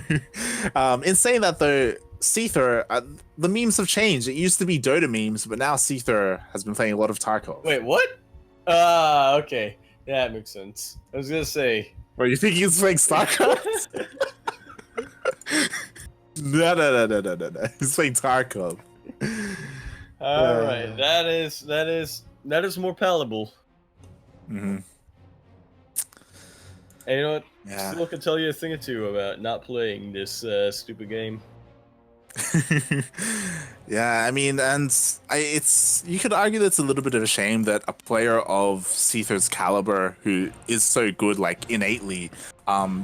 In saying that though, Seither, the memes have changed. It used to be Dota memes, but now Seither has been playing a lot of Tarkov. Wait, what? Ah, okay. Yeah, that makes sense. I was gonna say. Well, you think he's playing StarCraft? No. He's playing Tarkov. All right, that is more palatable. Mm-hmm. And you know what? Yeah. Still can tell you a thing or two about not playing this stupid game. Yeah, I mean, and it's you could argue that it's a little bit of a shame that a player of Seither's caliber, who is so good, like innately,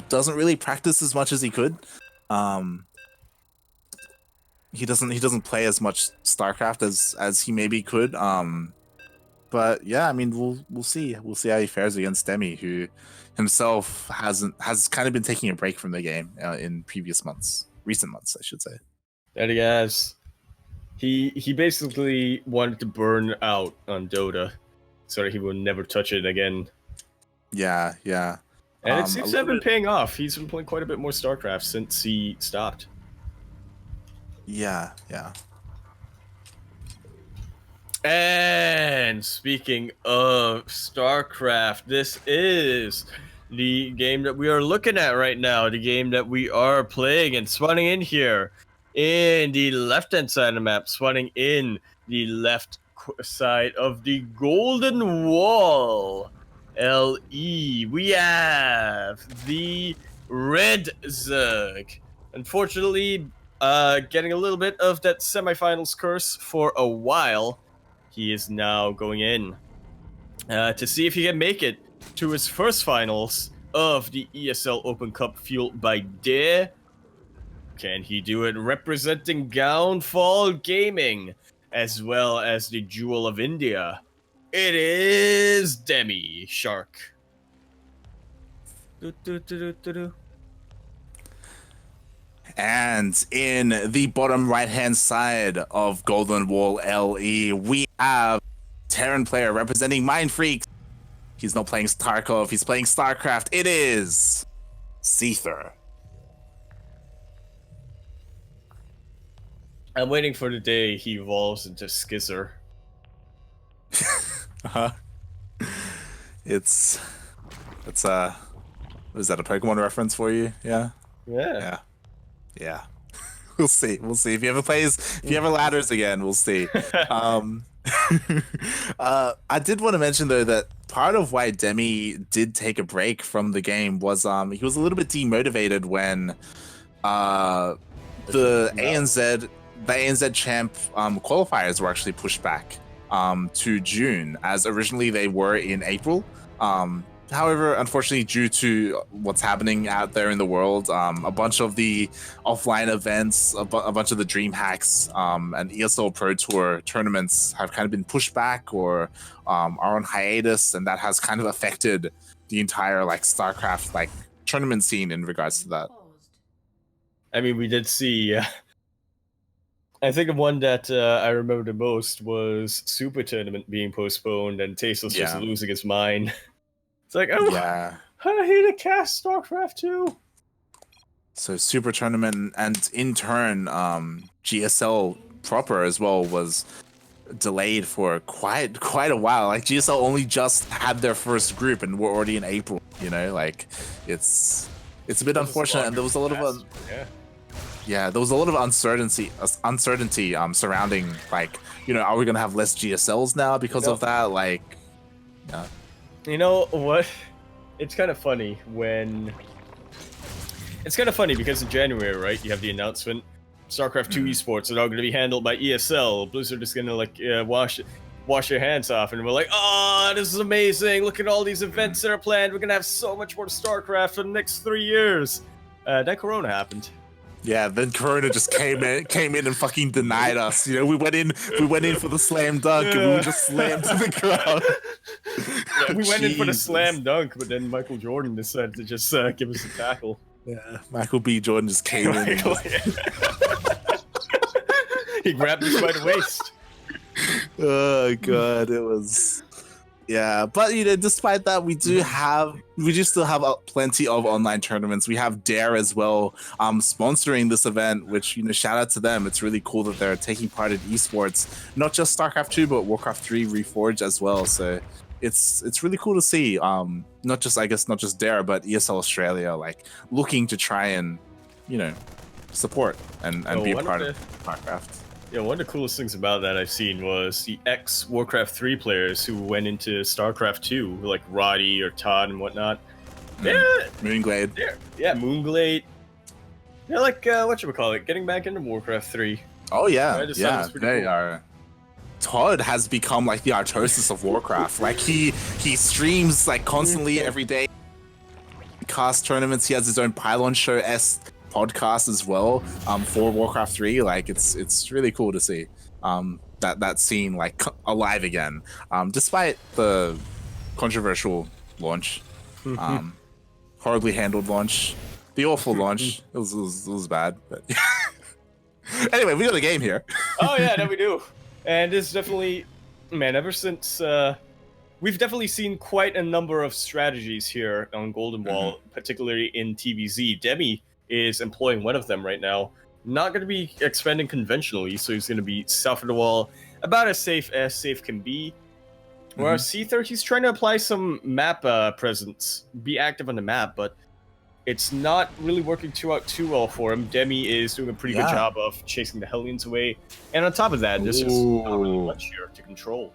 doesn't really practice as much as he could. He doesn't play as much StarCraft as he maybe could. But yeah, I mean, we'll see how he fares against Demi, who himself has kind of been taking a break from the game in recent months, I should say. That he has. He basically wanted to burn out on Dota, so that he will never touch it again. Yeah. And it seems to have been paying off. He's been playing quite a bit more StarCraft since he stopped. Yeah. And speaking of StarCraft, this is the game that we are looking at right now, the game that we are playing and spawning in here in the left-hand side of the map, spawning in the left side of the Golden Wall, LE. We have the Red Zerg. Unfortunately, getting a little bit of that semifinals curse for a while. He is now going in to see if he can make it to his first finals of the ESL Open Cup Fuelled by Dare. Can he do it representing Downfall Gaming as well as the Jewel of India? It is Demi Shark. And in the bottom right-hand side of Golden Wall LE, we have Terran player representing Mind Freaks. He's not playing Tarkov, he's playing StarCraft. It is Seither. I'm waiting for the day he evolves into Skizzer. It's what is that, a Pokemon reference for you? Yeah. We'll see. If he ever ladders again, we'll see. I did want to mention though that part of why Demi did take a break from the game was he was a little bit demotivated when the ANZ champ qualifiers were actually pushed back to June, as originally they were in April. However, unfortunately, due to what's happening out there in the world, a bunch of the offline events, a bunch of the Dream Hacks and ESL Pro Tour tournaments have kind of been pushed back or are on hiatus, and that has kind of affected the entire StarCraft tournament scene in regards to that. I mean, we did see. I think the one that I remember the most was Super Tournament being postponed and Tasteless just losing his mind. It's like, oh, yeah. I hate to cast StarCraft 2. So Super Tournament and in turn, GSL proper as well was delayed for quite a while. GSL only just had their first group and we're already in April. It's a bit unfortunate, and there was a lot of there was a lot of uncertainty surrounding are we gonna have less GSLs now because of that? Yeah. You know what? It's kind of funny because in January, right, you have the announcement, StarCraft 2 esports are now going to be handled by ESL. Blizzard is going to wash your hands off, and we're like, oh, this is amazing. Look at all these events that are planned. We're going to have so much more StarCraft for the next 3 years. Then Corona happened. Yeah, then Corona just came in and fucking denied us. We went in for the slam dunk and we were just slammed to the ground. Yeah, we went in for the slam dunk, but then Michael Jordan decided to just give us a tackle. Yeah, Michael B. Jordan just came in. He grabbed us by the waist. Oh god, it was Yeah, but despite that, we do still have plenty of online tournaments. We have Dare as well, sponsoring this event, which shout out to them. It's really cool that they're taking part in esports, not just StarCraft 2, but Warcraft 3 Reforged as well. So it's really cool to see. Not just Dare, but ESL Australia like looking to try and support and be a part of StarCraft. Yeah, one of the coolest things about that I've seen was the ex-Warcraft 3 players who went into StarCraft 2, like Roddy or Todd and whatnot. Yeah, Moonglade. Yeah, Moonglade. They're like, whatchamacallit, getting back into Warcraft 3. Oh, yeah. Yeah, they are. Todd has become like the Artosis of Warcraft. Like, he streams like constantly every day. Cast tournaments. He has his own Pylon Show podcast as well for Warcraft 3. Like it's really cool to see that scene like alive again, despite the controversial launch, horribly handled launch, the awful launch. It was bad, but anyway, we got a game here. Oh yeah, no, we do. And it's definitely, man, ever since we've definitely seen quite a number of strategies here on Golden Wall, particularly in TVZ. Demi is employing one of them right now. Not going to be expanding conventionally, so he's going to be south of the wall, about as safe can be. Whereas Seither, he's trying to apply some map presence, be active on the map, but it's not really working too well for him. Demi is doing a pretty good job of chasing the Hellions away, and on top of that, there's just not really much here to control.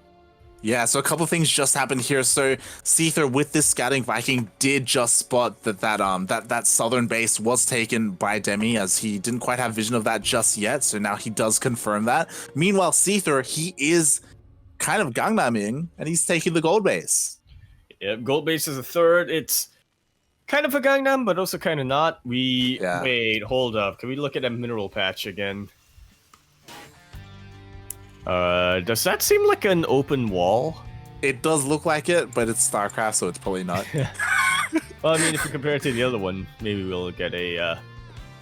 Yeah, so a couple of things just happened here. So Seither with this scouting Viking did just spot that southern base was taken by Demi, as he didn't quite have vision of that just yet. So now he does confirm that. Meanwhile, Seither, he is kind of Gangnaming, and he's taking the gold base. Yeah, gold base is a third. It's kind of a Gangnam, but also kind of not. Wait, hold up. Can we look at a mineral patch again? Does that seem like an open wall? It does look like it, but it's StarCraft, so it's probably not. Well, I mean, if you compare it to the other one, maybe we'll get an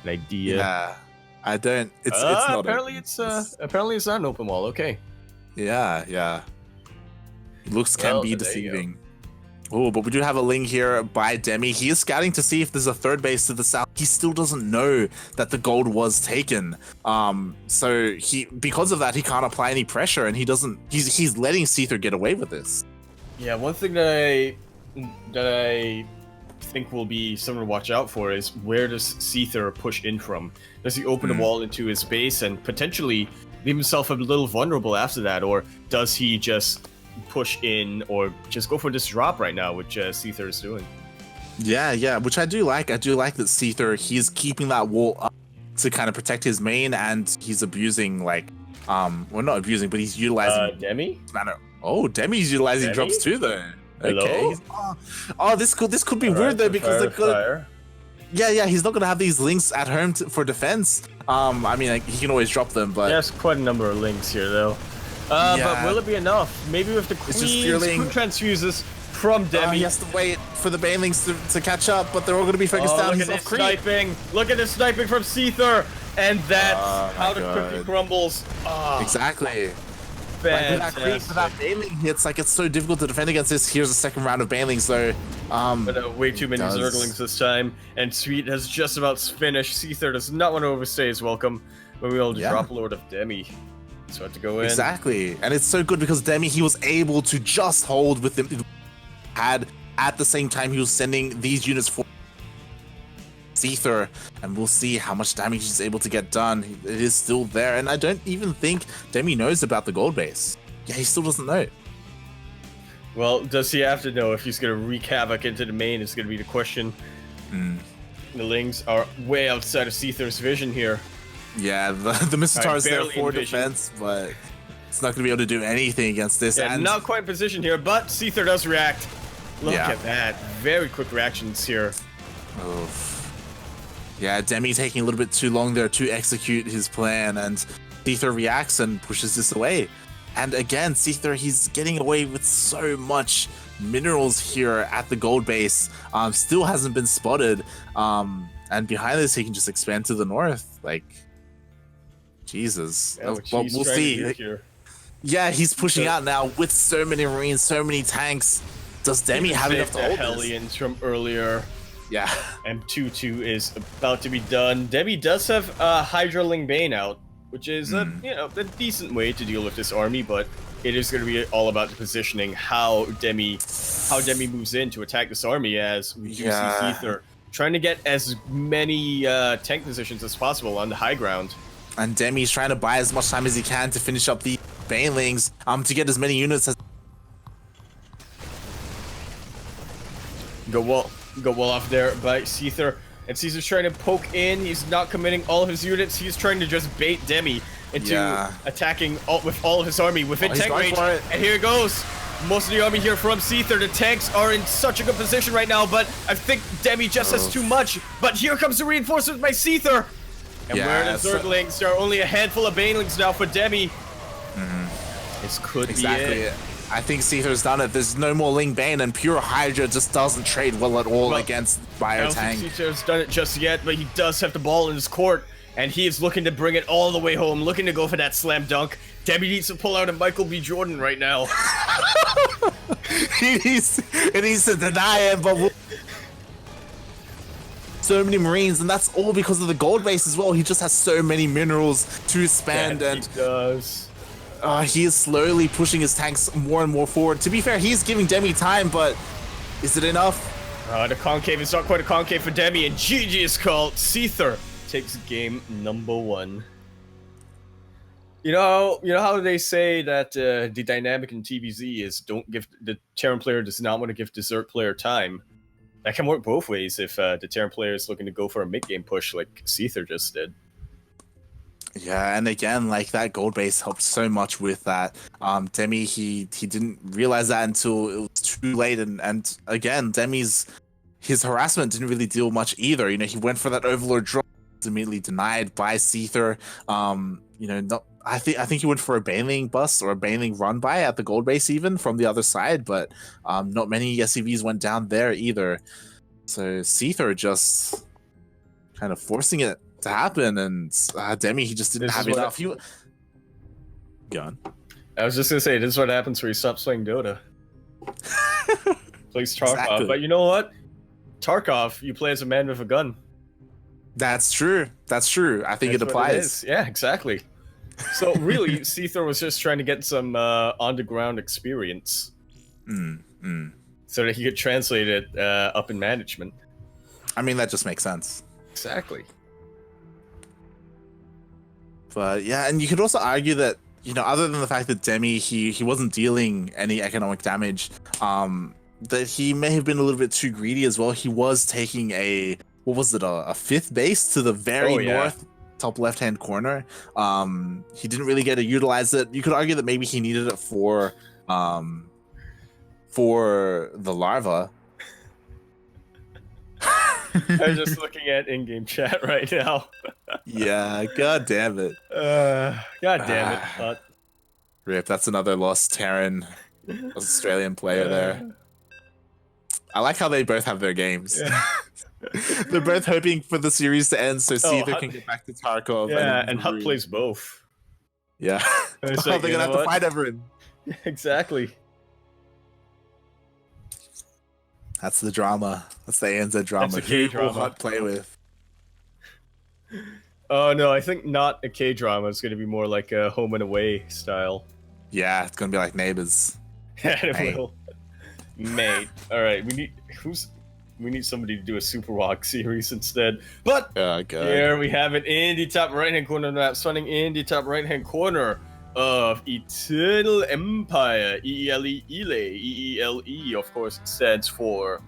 idea. Yeah, I don't. It's not. Apparently, apparently it's not an open wall. Okay. Yeah. Looks can be deceiving. Oh, but we do have a link here by Demi. He is scouting to see if there's a third base to the south. He still doesn't know that the gold was taken. So because of that, he can't apply any pressure, and he's letting Seither get away with this. Yeah, one thing that I think will be something to watch out for is, where does Seither push in from? Does he open the wall into his base and potentially leave himself a little vulnerable after that, or does he just push in or just go for this drop right now, which Seither is doing? Yeah, which I do like. I do like that Seither, he's keeping that wall up to kind of protect his main, and he's abusing well, not abusing, but he's utilizing Demi. Oh, Demi's utilizing drops too, though. Hello? Okay. This could be weird though, because he's not gonna have these links at home for defense. I mean, he can always drop them, but there's quite a number of links here though. But will it be enough? Maybe with the Queen's quick transfuses from Demi. He has to wait for the banelings to catch up, but they're all going to be focused down. Look at this sniping! Look at this sniping from Seither! And that's how the cookie crumbles. Exactly. Fantastic. For that baneling hits, it's so difficult to defend against this. Here's a second round of banelings, though. But way too many Zerglings this time, and Sweet has just about finished. Seither does not want to overstay his welcome, but we all just drop Lord of Demi. So I have to go in. Exactly, and it's so good because Demi, he was able to just hold with them. Had at the same time he was sending these units for Seither, and we'll see how much damage he's able to get done. It is still there, and I don't even think Demi knows about the gold base. Yeah, he still doesn't know. Well, does he have to know if he's going to wreak havoc into the main is going to be the question. The Lings are way outside of Seither's vision here. Yeah, the Minotaur is there for defense, but it's not going to be able to do anything against this. Yeah, not quite in position here, but Seither does react. Look at that. Very quick reactions here. Oof. Yeah, Demi taking a little bit too long there to execute his plan, and Seither reacts and pushes this away. And again, Seither, he's getting away with so much minerals here at the gold base. Still hasn't been spotted. And behind this, he can just expand to the north. Jesus. Yeah, well, we'll see. Yeah, he's pushing out now with so many Marines, so many tanks. Does Demi have enough to hold this? Hellions from earlier. Yeah. M22 is about to be done. Demi does have Hydraling Bane out, which is a decent way to deal with this army, but it is going to be all about the positioning, how Demi moves in to attack this army, as we do see Seither trying to get as many tank positions as possible on the high ground. And Demi's trying to buy as much time as he can to finish up the Banelings, to get as many units as... Go well off there by Seither. And Seither's trying to poke in. He's not committing all of his units. He's trying to just bait Demi into attacking with all of his army within tank range. And here it goes. Most of the army here from Seither. The tanks are in such a good position right now, but I think Demi just has too much. But here comes the reinforcements by Seither. And where are the Zerglings? There are only a handful of Banelings now for Demi. This could be it. I think Seither's done it. There's no more Ling Bane, and pure Hydra just doesn't trade well at all against Biotank. I don't think Seither's done it just yet, but he does have the ball in his court, and he is looking to bring it all the way home, looking to go for that slam dunk. Demi needs to pull out a Michael B. Jordan right now. He needs to deny it, but so many Marines, and that's all because of the gold base as well. He just has so many minerals to spend, and he does. He is slowly pushing his tanks more and more forward. To be fair, he's giving Demi time, but is it enough? The concave is not quite a concave for Demi, and GG is called. Seither takes game number 1. You know how they say that the dynamic in TVZ is the Terran player does not want to give Desert player time. That can work both ways if the Terran player is looking to go for a mid-game push like Seither just did. Yeah, and again, like, that gold base helped so much with that. Demi, he didn't realize that until it was too late, and again, his harassment didn't really deal much either. You know, he went for that Overlord drop, was immediately denied by Seither. I think he went for a Baneling bust or a Baneling run by at the gold base even from the other side, but not many SCVs went down there either. So Seither just kind of forcing it to happen, and Demi, he just didn't have enough. Gone. I was just gonna say, this is what happens when you stop playing Dota. Plays Tarkov, Exactly. But you know what? Tarkov, you play as a man with a gun. That's true. That's true. I think it applies. Yeah, exactly. So really, Seither was just trying to get some on-the-ground experience, so that he could translate it up in management. I mean, that just makes sense. Exactly. But yeah, and you could also argue that, you know, other than the fact that Demi, he wasn't dealing any economic damage, that he may have been a little bit too greedy as well. He was taking a 5th base to the very north top left-hand corner. He didn't really get to utilize it. You could argue that maybe he needed it for the larva. I'm just looking at in-game chat right now. Yeah, god damn it. God damn it. But... Rip, that's another lost Terran Australian player there. I like how they both have their games. Yeah. They're both hoping for the series to end so Seither can get back to Tarkov. Yeah, and Hut plays both. Yeah. They're gonna have to fight over him. Exactly. That's the drama. That's the ANZ drama. That's a K-drama. Who will Hut play with? Oh no, I think not a K-drama. It's gonna be more like a home and away style. Yeah, it's gonna be like Neighbors. Yeah, it will. Mate. Alright, we need somebody to do a Super Rock series instead. But here we have it in the top right-hand corner of the map, running in the top right-hand corner of Eternal Empire. EELE, EELE, of course, it stands for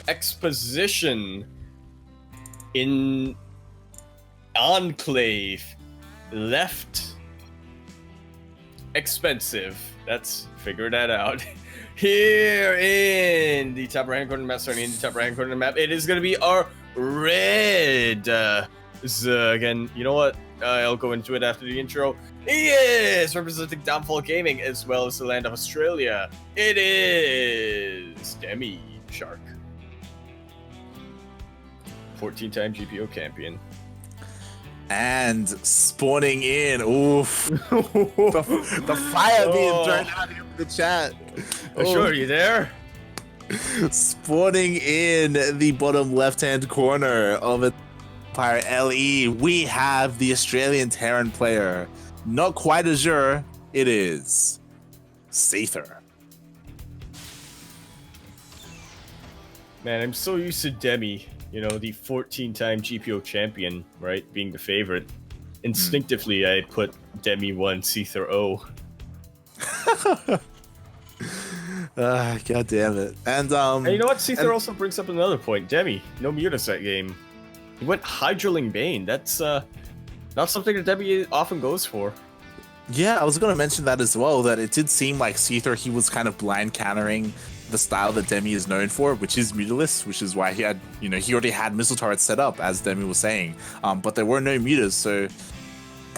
Exposition in Enclave. Left. Expensive. Let's figure that out. Here in the top right-hand corner of the map, starting in the top right-hand corner of the map, it is going to be our red. Again, you know what? I'll go into it after the intro. Yes, representing Downfall Gaming as well as the land of Australia. It is Demi Shark, 14-time GPO champion. And spawning in, oof, the fire being thrown out here in the chat. Sure, are you there? Spawning in the bottom left-hand corner of Empire LE, we have the Australian Terran player. Not quite Azure, it is Seither. Man, I'm so used to Demi, you know, the 14-time GPO champion, right, being the favorite. Instinctively, I put Demi 1, Seither 0. God damn it. And you know what? Seither also brings up another point. Demi, no mutas that game. He went Hydraling Bane. That's not something that Demi often goes for. Yeah, I was going to mention that as well, that it did seem like Seither, he was kind of blind countering the style that Demi is known for, which is mutalist, which is why he had, you know, he already had missile turrets set up, as Demi was saying, but there were no mutas, so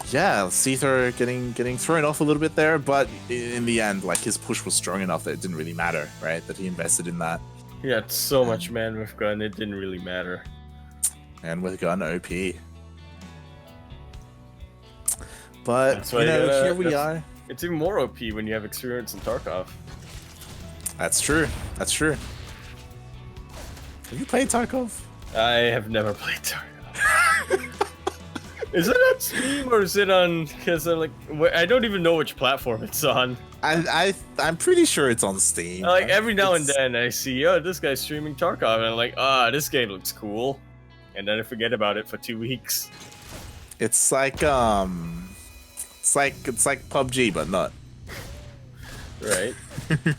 yeah, Seither getting thrown off a little bit there, but in the end, like, his push was strong enough that it didn't really matter, right? That he invested in that. He had so much man with gun, it didn't really matter. And with gun, OP. But, That's why you know, gotta, here we are. It's even more OP when you have experience in Tarkov. That's true. That's true. Have you played Tarkov? I have never played Tarkov. Is it on Steam or is it on? Because I'm like, I don't even know which platform it's on. I'm pretty sure it's on Steam. Like every now and then I see, oh, this guy's streaming Tarkov, and I'm like, this game looks cool, and then I forget about it for 2 weeks. It's like it's like PUBG, but not. Right.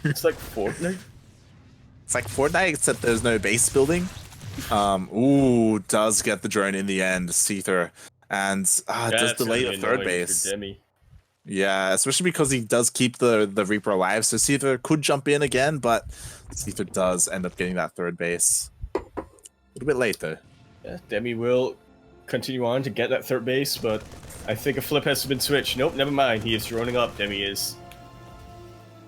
It's like Fortnite. It's like Fortnite, except there's no base building. Ooh, does get the drone in the end, Seither. And does delay the third base. Yeah, especially because he does keep the Reaper alive, so Seither could jump in again, but Seither does end up getting that third base. A little bit late though. Yeah, Demi will continue on to get that third base, but I think a flip has been switched. Nope, never mind. He is droning up. Demi is.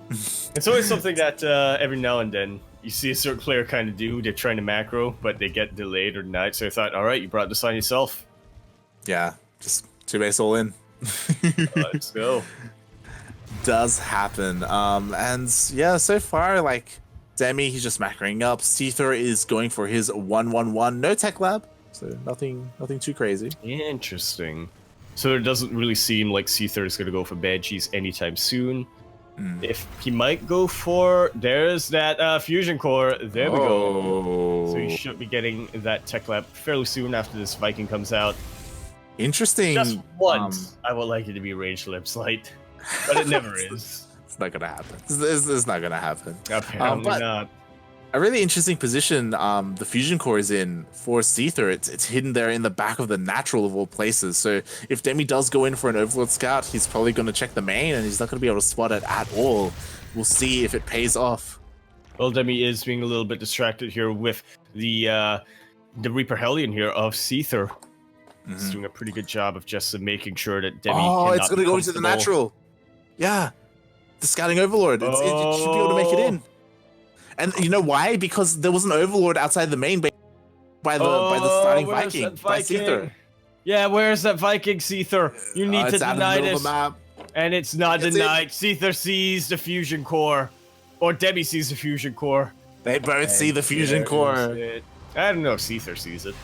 It's always something that every now and then you see a certain player kind of do. They're trying to macro, but they get delayed or denied. So I thought, all right, you brought this on yourself. Yeah, just 2 base all in. Let's go. Does happen. And yeah, so far, like, Demi, he's just macroing up. Seither is going for his 1-1-1. No tech lab, so nothing too crazy. Interesting. So it doesn't really seem like Seither is going to go for Banshees anytime soon. If he might go for, there's that fusion core. There we go. So he should be getting that tech lab fairly soon after this Viking comes out. Interesting. Just once, I would like it to be Rage Lips Light, but it never is. It's not gonna happen. It's not gonna happen. Apparently not. A really interesting position the fusion core is in for Seither. It's hidden there in the back of the natural of all places. So if Demi does go in for an Overlord Scout, he's probably going to check the main and he's not going to be able to spot it at all. We'll see if it pays off. Well, Demi is being a little bit distracted here with the Reaper Hellion here of Seither. He's doing a pretty good job of just making sure that Demi it's going to go into the natural. Yeah. The Scouting Overlord. It should be able to make it in. And you know why? Because there was an Overlord outside the main base by the starting Viking, by Seither. Yeah, where's that Viking, Seither? You need to deny this. And it's not denied. Seither sees the fusion core. Or Demi sees the fusion core. They both see the fusion core. I don't know if Seither sees it.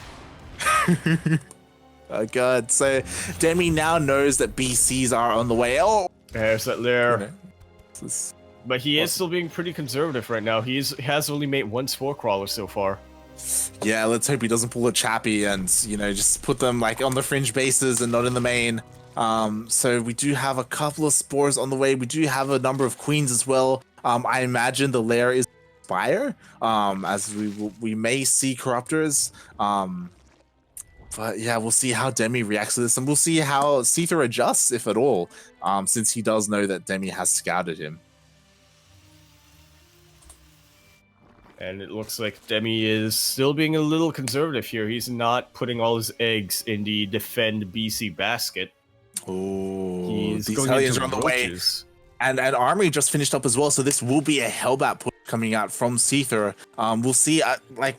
Oh god, so Demi now knows that BCs are on the way. Oh! There's that there. You know, but he is still being pretty conservative right now. He has only made one Spore Crawler so far. Yeah, let's hope he doesn't pull a Chappie and, you know, just put them like on the fringe bases and not in the main. So we do have a couple of Spores on the way. We do have a number of Queens as well. I imagine the lair is Fire, as we may see Corruptors. But yeah, we'll see how Demi reacts to this, and we'll see how Seither adjusts, if at all, since he does know that Demi has scouted him. And it looks like Demi is still being a little conservative here. He's not putting all his eggs in the defend BC basket. Oh, these Hellions are on the way. And Armory just finished up as well, so this will be a Hellbat push coming out from Seither. We'll see. I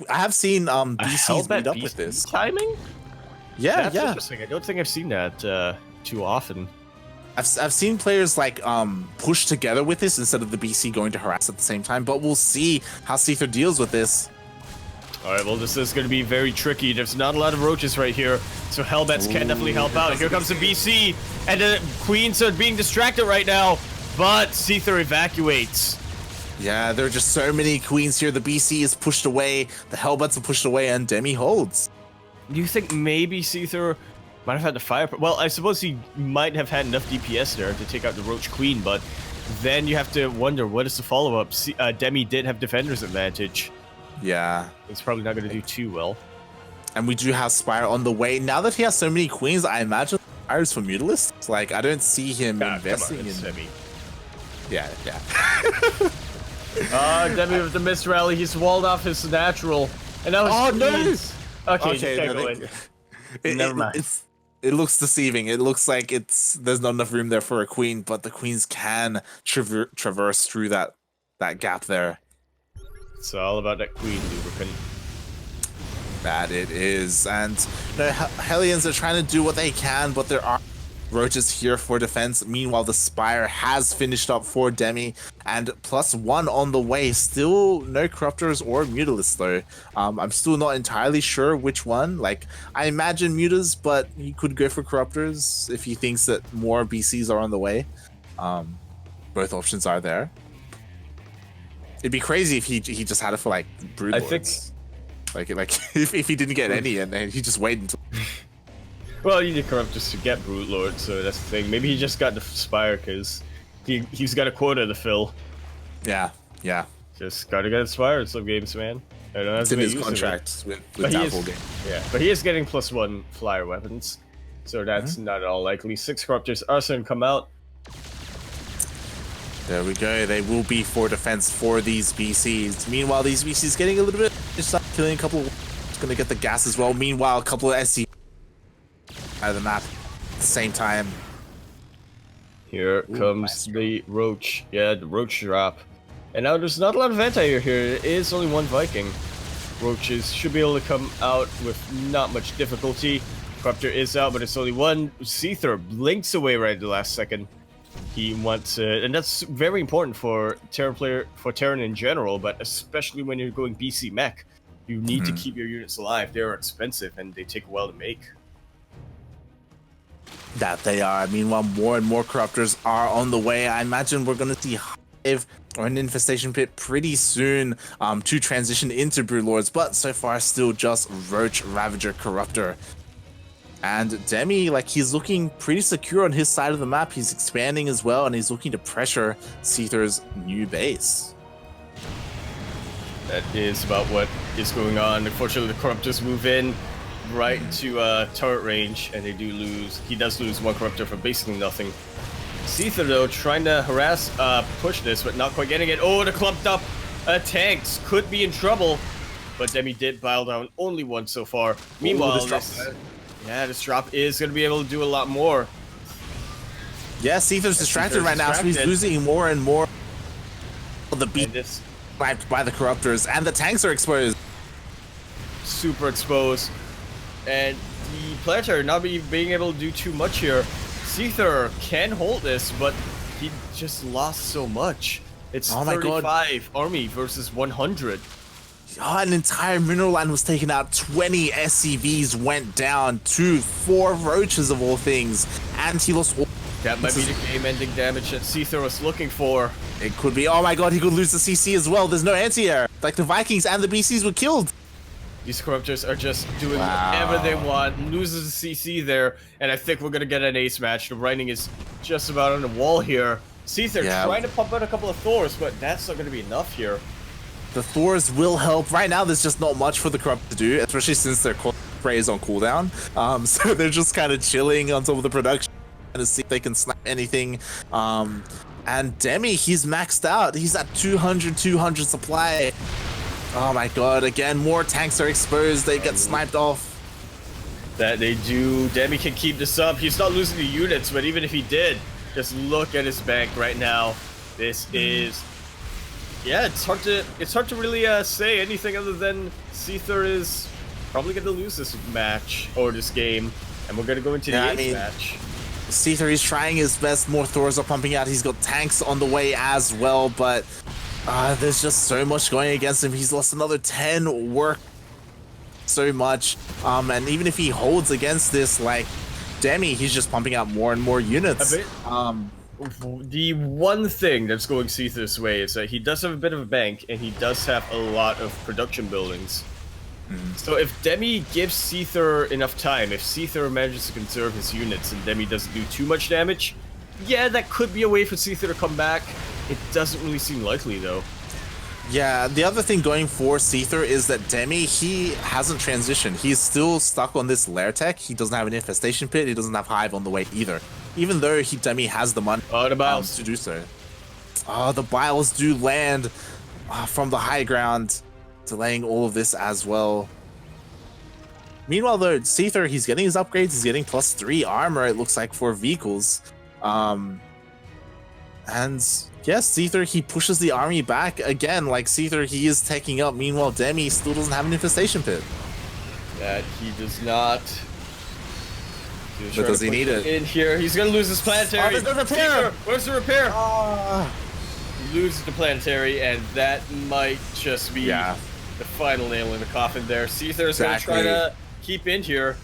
have seen BC's meet up with this timing. Yeah, That's yeah. interesting. I don't think I've seen that too often. I've seen players like push together with this instead of the BC going to harass at the same time, but we'll see how Seither deals with this. Alright, well, this is going to be very tricky. There's not a lot of roaches right here, so Hellbats can definitely help out. Here comes the BC, and the Queens are being distracted right now, but Seither evacuates. Yeah, there are just so many Queens here. The BC is pushed away, the Hellbats are pushed away, and Demi holds. Do you think maybe Seither might have had the fire? Well, I suppose he might have had enough DPS there to take out the Roach Queen, but then you have to wonder, what is the follow-up? Demi did have Defender's advantage. Yeah. It's probably not going to do too well. And we do have Spire on the way. Now that he has so many Queens, I imagine Spire's for Mutalists. Like, I don't see him investing in... Demi. Yeah, yeah. Demi with the missed rally. He's walled off his natural. And that was Queens. Okay, you can't go in. Never mind. It looks deceiving. It looks like there's not enough room there for a Queen, but the Queens can traverse through that gap there. It's all about that Queen lubricant. That it is. And the Hellions are trying to do what they can, but there are roaches here for defense. Meanwhile, the Spire has finished up for Demi, and +1 on the way. Still no Corruptors or Mutalists, though. I'm still not entirely sure which one. Like, I imagine Mutas, but he could go for Corruptors if he thinks that more BCs are on the way. Both options are there. It'd be crazy if he just had it for like Broodlords. I think like if he didn't get any and he just waited until. Well, you need Corruptors to get Broodlord, so that's the thing. Maybe he just got the Spire because he's got a quota to fill. Yeah, yeah. Just gotta get Spire in some games, man. I don't have it's to in make his use contract with Downfall game. Yeah, but he is getting +1 flyer weapons, so that's not at all likely. 6 Corruptors are starting to come out. There we go. They will be for defense for these BCs. Meanwhile, these BCs getting a little bit, just killing a couple. It's gonna get the gas as well. Meanwhile, a couple of SE out of the map at the same time. Here comes the Roach. Yeah, the Roach drop. And now there's not a lot of anti-air here. There is only 1 Viking. Roaches should be able to come out with not much difficulty. Corruptor is out, but it's only 1. Seither blinks away right at the last second. He wants, and that's very important for Terran in general, but especially when you're going BC mech, you need to keep your units alive. They're expensive and they take a while to make. That they are. Meanwhile, more and more Corruptors are on the way. I imagine we're going to see Hive or an Infestation Pit pretty soon to transition into Broodlords, but so far still just Roach, Ravager, Corruptor. And Demi, like, he's looking pretty secure on his side of the map. He's expanding as well, and he's looking to pressure Seither's new base. That is about what is going on. Unfortunately, the Corruptors move in right into turret range, and they do lose. He does lose 1 Corruptor for basically nothing. Seither, though, trying to harass, push this, but not quite getting it. Oh, the clumped up tanks could be in trouble, but Demi did pile down only 1 so far. Meanwhile, this drop is going to be able to do a lot more. Yeah, Seither's distracted right now, so he's losing more and more of the beat by the Corruptors, and the tanks are exposed. Super exposed. And the Planetary not being able to do too much here. Seither can hold this, but he just lost so much. It's 35 army versus 100. An entire mineral line was taken out. 20 SCVs went down to 4 roaches of all things, and he lost all. That might be the game-ending damage that Seither was looking for. It could be. Oh my god, he could lose the CC as well. There's no anti-air. Like, the Vikings and the BCs were killed. These Corruptors are just doing whatever they want. Loses the CC there, and I think we're gonna get an ace match. The writing is just about on the wall here. Seither trying to pump out a couple of Thors, but that's not gonna be enough here. The Thors will help. Right now, there's just not much for the Corrupt to do, especially since their spray is on cooldown. So they're just kind of chilling on top of the production to see if they can snap anything. And Demi, he's maxed out. He's at 200 supply. Oh my god, again, more tanks are exposed. They get sniped off. That they do. Demi can keep this up. He's not losing the units, but even if he did, just look at his bank right now. This is... Yeah, it's hard to really say anything other than Seither is probably going to lose this match or this game, and we're going to go into the eighth match. Seither, he's trying his best. More Thors are pumping out. He's got tanks on the way as well, but there's just so much going against him. He's lost another 10 work so much. And even if he holds against this, like, Demi, he's just pumping out more and more units. The one thing that's going Seither's way is that he does have a bit of a bank, and he does have a lot of production buildings. So if Demi gives Seither enough time, if Seither manages to conserve his units and Demi doesn't do too much damage, yeah, that could be a way for Seither to come back. It doesn't really seem likely, though. Yeah, the other thing going for Seither is that Demi, he hasn't transitioned. He's still stuck on this lair tech. He doesn't have an infestation pit. He doesn't have hive on the way either. Even though Demi has the money to do so. The biles do land from the high ground, delaying all of this as well. Meanwhile, though, Seither, he's getting his upgrades. He's getting +3 armor, it looks like, for vehicles. And yes, Seither, he pushes the army back again. Like, Seither, he is taking up. Meanwhile, Demi still doesn't have an infestation pit. That he does not. But does he need it? In here, he's gonna lose his planetary. There's no repair. Where's the repair? He loses the planetary, and that might just be the final nail in the coffin there. Seither is gonna try to keep in here.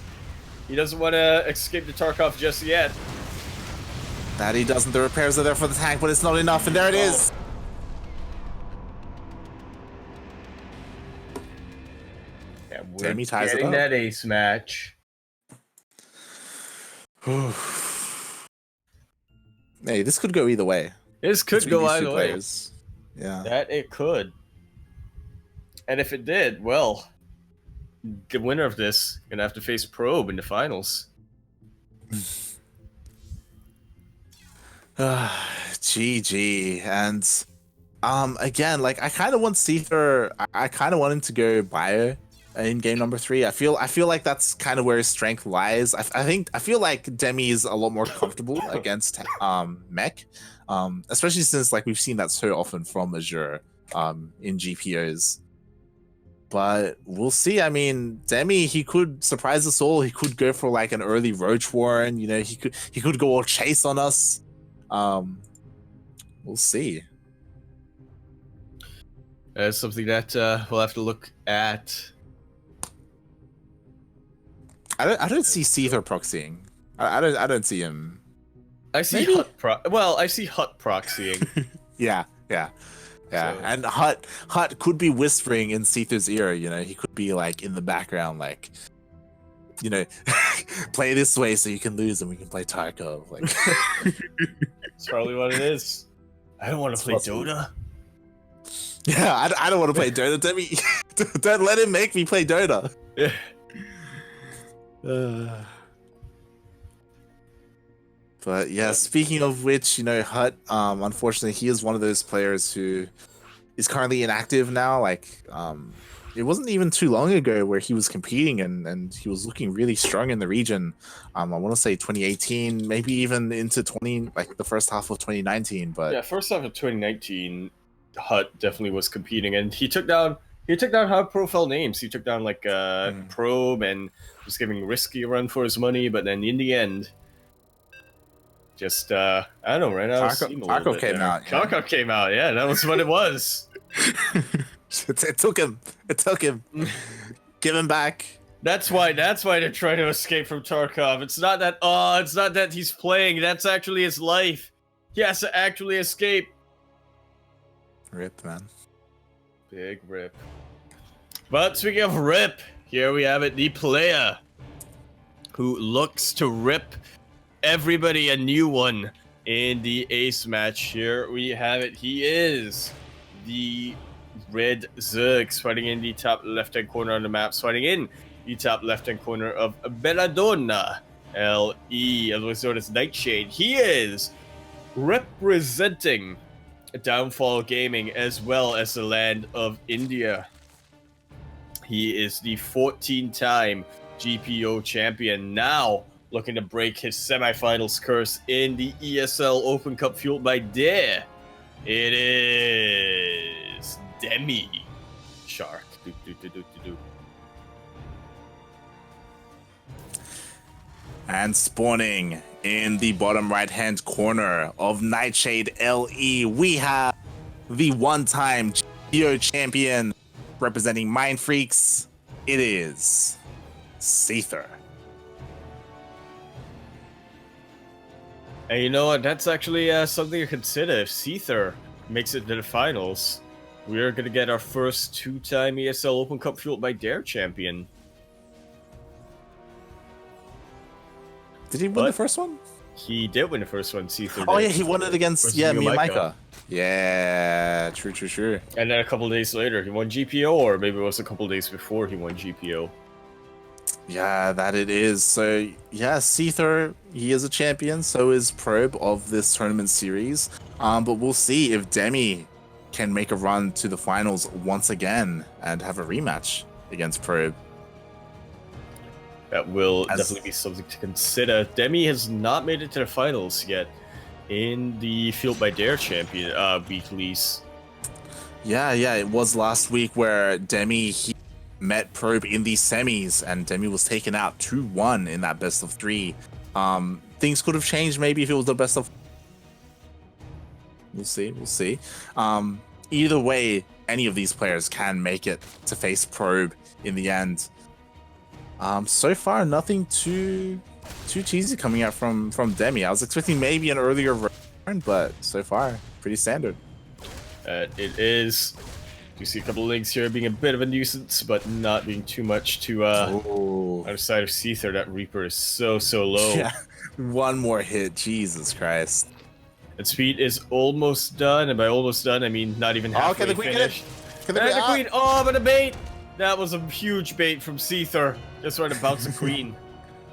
He doesn't want to escape the Tarkov just yet. That he doesn't. The repairs are there for the tank, but it's not enough, and there it is. Yeah, we're Demi ties getting it up. that ace match. Hey, this could go either way. This could go either way. Yeah. That it could. And if it did, well, the winner of this gonna have to face Probe in the finals. GG. And again, like, I kind of want Seither. I kind of want him to go bio in game number 3. I feel like that's kind of where his strength lies. I feel like Demi is a lot more comfortable against mech, especially since, like, we've seen that so often from Azure in GPOs. But we'll see. I mean, Demi, he could surprise us all. He could go for like an early Roach Warren. You know, he could go all chase on us. We'll see. That's something that we'll have to look at. I don't see Seither proxying. I don't see him. I see I see Hut proxying. Yeah. So. And Hut could be whispering in Seither's ear. You know, he could be like in the background, like, you know, play this way so you can lose and we can play Tarkov. Like, that's probably what it is. I don't want to play Dota. Yeah, I don't want to play Dota. Don't let him make me play Dota. Yeah. But yeah, speaking of which, you know, Hut, unfortunately, he is one of those players who is currently inactive now. Like, it wasn't even too long ago where he was competing and he was looking really strong in the region. I want to say 2018, maybe even into the first half of 2019. But yeah, first half of 2019, Hut definitely was competing, and he took down high profile names. He took down like Probe and was giving Risky a run for his money, but then in the end, just I don't know, right now Tarkov came out. Tarkov came out, yeah, that was what it was. It took him. Give him back. That's why they're trying to escape from Tarkov. It's not that he's playing, that's actually his life. He has to actually escape. Rip, man. Big rip. But speaking of rip, here we have it, the player who looks to rip everybody a new one in the ace match. Here we have it. He is the Red Zergs, fighting in the top left-hand corner on the map, fighting in the top left-hand corner of Belladonna, LE, otherwise known as Nightshade. He is representing Downfall Gaming as well as the land of India. He is the 14-time GPO champion, now looking to break his semifinals curse in the ESL Open Cup Fuelled by Dare. It is Demi Shark. And spawning in the bottom right-hand corner of Nightshade LE, we have the one-time Geo champion representing Mind Freaks. It is Seither. And you know what? That's actually something to consider. If Seither makes it to the finals, we are going to get our first two-time ESL Open Cup Fuelled by Dare champion. Did he win the first one? He did win the first one, Seither. Oh, yeah, he won it against, me and Micah. Yeah, true. And then a couple days later, he won GPO, or maybe it was a couple days before he won GPO. Yeah, that it is. So, yeah, Seither, he is a champion, so is Probe of this tournament series. But we'll see if Demi can make a run to the finals once again and have a rematch against Probe. That will definitely be something to consider. Demi has not made it to the finals yet in the Fuelled by Dare champion weeklies. Yeah, it was last week where Demi he met Probe in the semis, and Demi was taken out 2-1 in that best of 3. Things could have changed maybe if it was the best of. We'll see. Either way, any of these players can make it to face Probe in the end. So far, nothing too cheesy coming out from Demi. I was expecting maybe an earlier return, but so far, pretty standard. It is. You see a couple of links here being a bit of a nuisance, but not being too much to outside of Seither. That Reaper is so low. Yeah, one more hit. Jesus Christ. And speed is almost done, and by almost done, I mean not even halfway the queen finished. Can the queen? Oh, but a bait! That was a huge bait from Seither. Just trying to bounce the queen.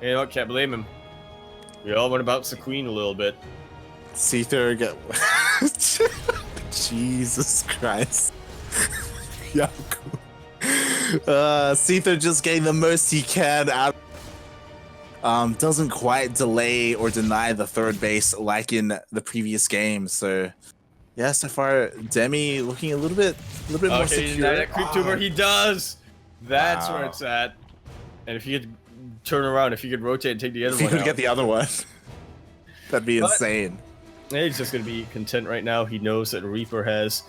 You know what? Can't blame him. We all want to bounce the queen a little bit. Seither got. Jesus Christ. Yaku. Seither just getting the most he can out. Doesn't quite delay or deny the third base like in the previous game. So, yeah, so far Demi looking a little bit more secure. That creep tuber, he does. That's where it's at. And if you could turn around, if you could rotate and take the other one, if you could get the other one, that'd be insane. He's just gonna be content right now. He knows that Reaper has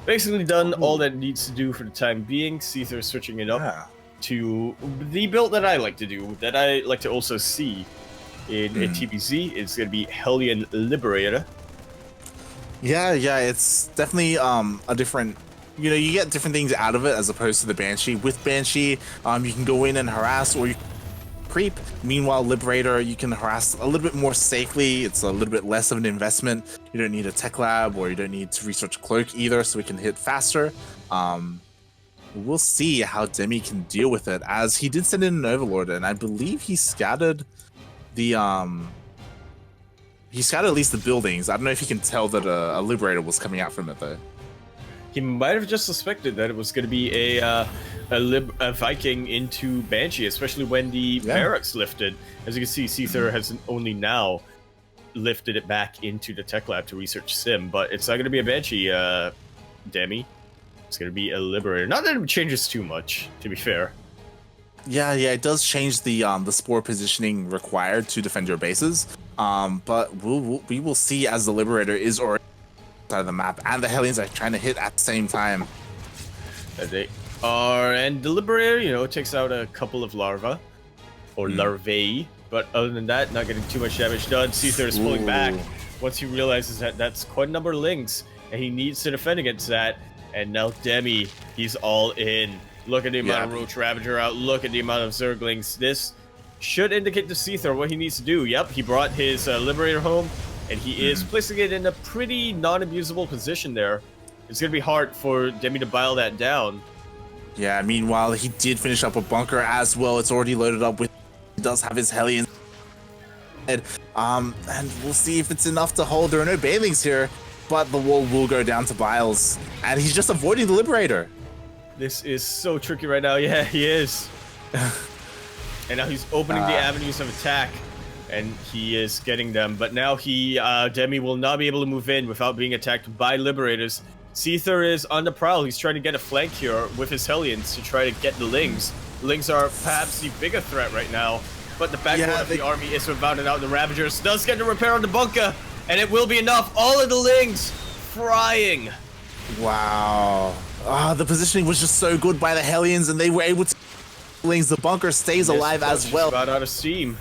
basically done all that it needs to do for the time being. Seither switching it up to the build that I like to do, that I like to also see in TBZ. It's going to be Hellion Liberator. Yeah, it's definitely a different, you get different things out of it as opposed to the Banshee. With Banshee, you can go in and harass or you creep. Meanwhile, Liberator, you can harass a little bit more safely. It's a little bit less of an investment. You don't need a tech lab or you don't need to research Cloak either, so we can hit faster. We'll see how Demi can deal with it, as he did send in an Overlord, and I believe he scattered the he scattered at least the buildings. I don't know if he can tell that a Liberator was coming out from it though. He might have just suspected that it was going to be a Viking into Banshee, especially when the barracks lifted. As you can see, Seither has only now lifted it back into the tech lab to research Sim, but it's not going to be a Banshee, Demi. It's going to be a Liberator. Not that it changes too much, to be fair. Yeah, it does change the spore positioning required to defend your bases. But we will see as the Liberator is already out of the map, and the Hellions are trying to hit at the same time. They are, and the Liberator, it takes out a couple of larvae, or larvae. But other than that, not getting too much damage done. Seither is pulling back once he realizes that that's quite a number of Lings, and he needs to defend against that. And now Demi, he's all in. Look at the amount of Roach Ravager out. Look at the amount of Zerglings. This should indicate to Seither what he needs to do. Yep, he brought his Liberator home, and he is placing it in a pretty non-abusable position there. It's going to be hard for Demi to bile that down. Yeah, meanwhile, he did finish up a bunker as well. It's already loaded up with... He does have his Hellion. And we'll see if it's enough to hold. There are no Bailings here, but the wall will go down to Biles. And he's just avoiding the Liberator. This is so tricky right now. Yeah, he is. And now he's opening the avenues of attack. And he is getting them. But now Demi will not be able to move in without being attacked by Liberators. Seither is on the prowl. He's trying to get a flank here with his Hellions to try to get the Lings. The Lings are perhaps the bigger threat right now. but the backbone of the army is surrounded out. The Ravagers does get the repair on the bunker, and it will be enough. All of the Lings frying. Wow. The positioning was just so good by the Hellions, and they were able to... The bunker stays alive as well. Got out of steam.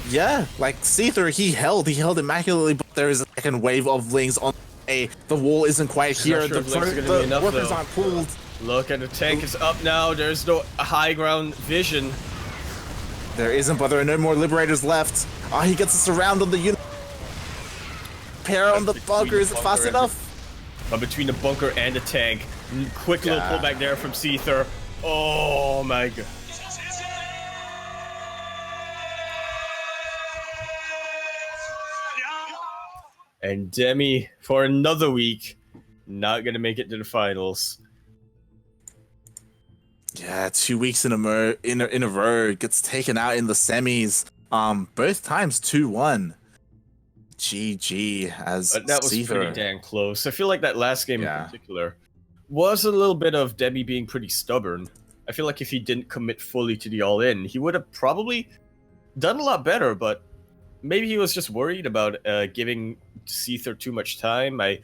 Yeah, like Seither, he held immaculately, but there is a second wave of Lings on the way. The wall isn't quite here. Sure The workers aren't pulled. Look at the tank is up now. There's no high ground vision. There isn't, but there are no more Liberators left. He gets us around on the unit. Repair on the bunker, is it fast enough? But between the bunker and the tank, quick little pullback there from Seither. Oh my god. And Demi, for another week, not gonna make it to the finals. Yeah, 2 weeks in a row, gets taken out in the semis. Both times 2-1. GG as But that was Seither. pretty damn close. I feel like that last game in particular was a little bit of Demi being pretty stubborn. I feel like if he didn't commit fully to the all-in, he would have probably done a lot better, but maybe he was just worried about giving Seither too much time. I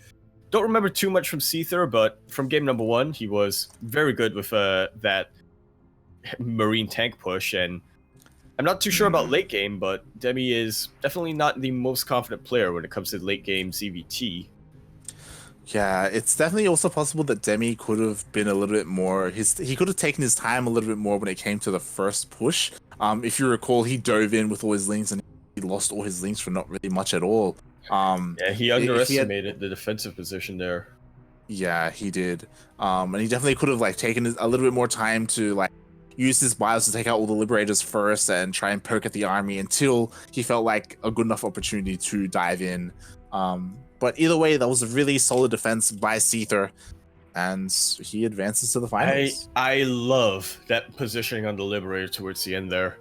don't remember too much from Seither, but from game number 1, he was very good with that Marine tank push, and I'm not too sure about late game, but Demi is definitely not the most confident player when it comes to late game ZvT. Yeah, it's definitely also possible that Demi could have been a little bit more... He could have taken his time a little bit more when it came to the first push. If you recall, he dove in with all his links and he lost all his links for not really much at all. Yeah, he underestimated the defensive position there. Yeah, he did. And he definitely could have taken a little bit more time to use his bios to take out all the Liberators first and try and poke at the army until he felt like a good enough opportunity to dive in. But either way, that was a really solid defense by Seither, and he advances to the finals. I love that positioning on the Liberator towards the end there.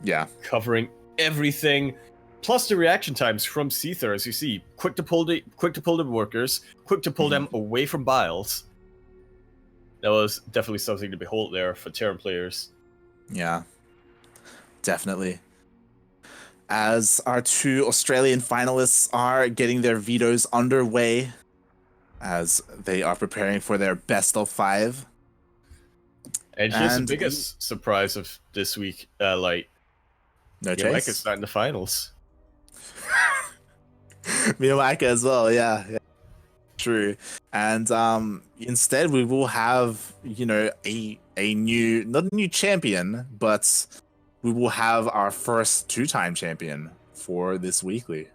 Yeah. Covering everything, plus the reaction times from Seither, as you see, quick to pull the workers, quick to pull them away from Biles. That was definitely something to behold there for Terran players. Yeah, definitely. As our 2 Australian finalists are getting their vetoes underway, as they are preparing for their best of 5. And here's the biggest surprise of this week, Light. No chase. Micah's not in the finals. Micah as well, yeah. True. And instead we will have, a new, not a new champion, but we will have our first 2-time champion for this weekly.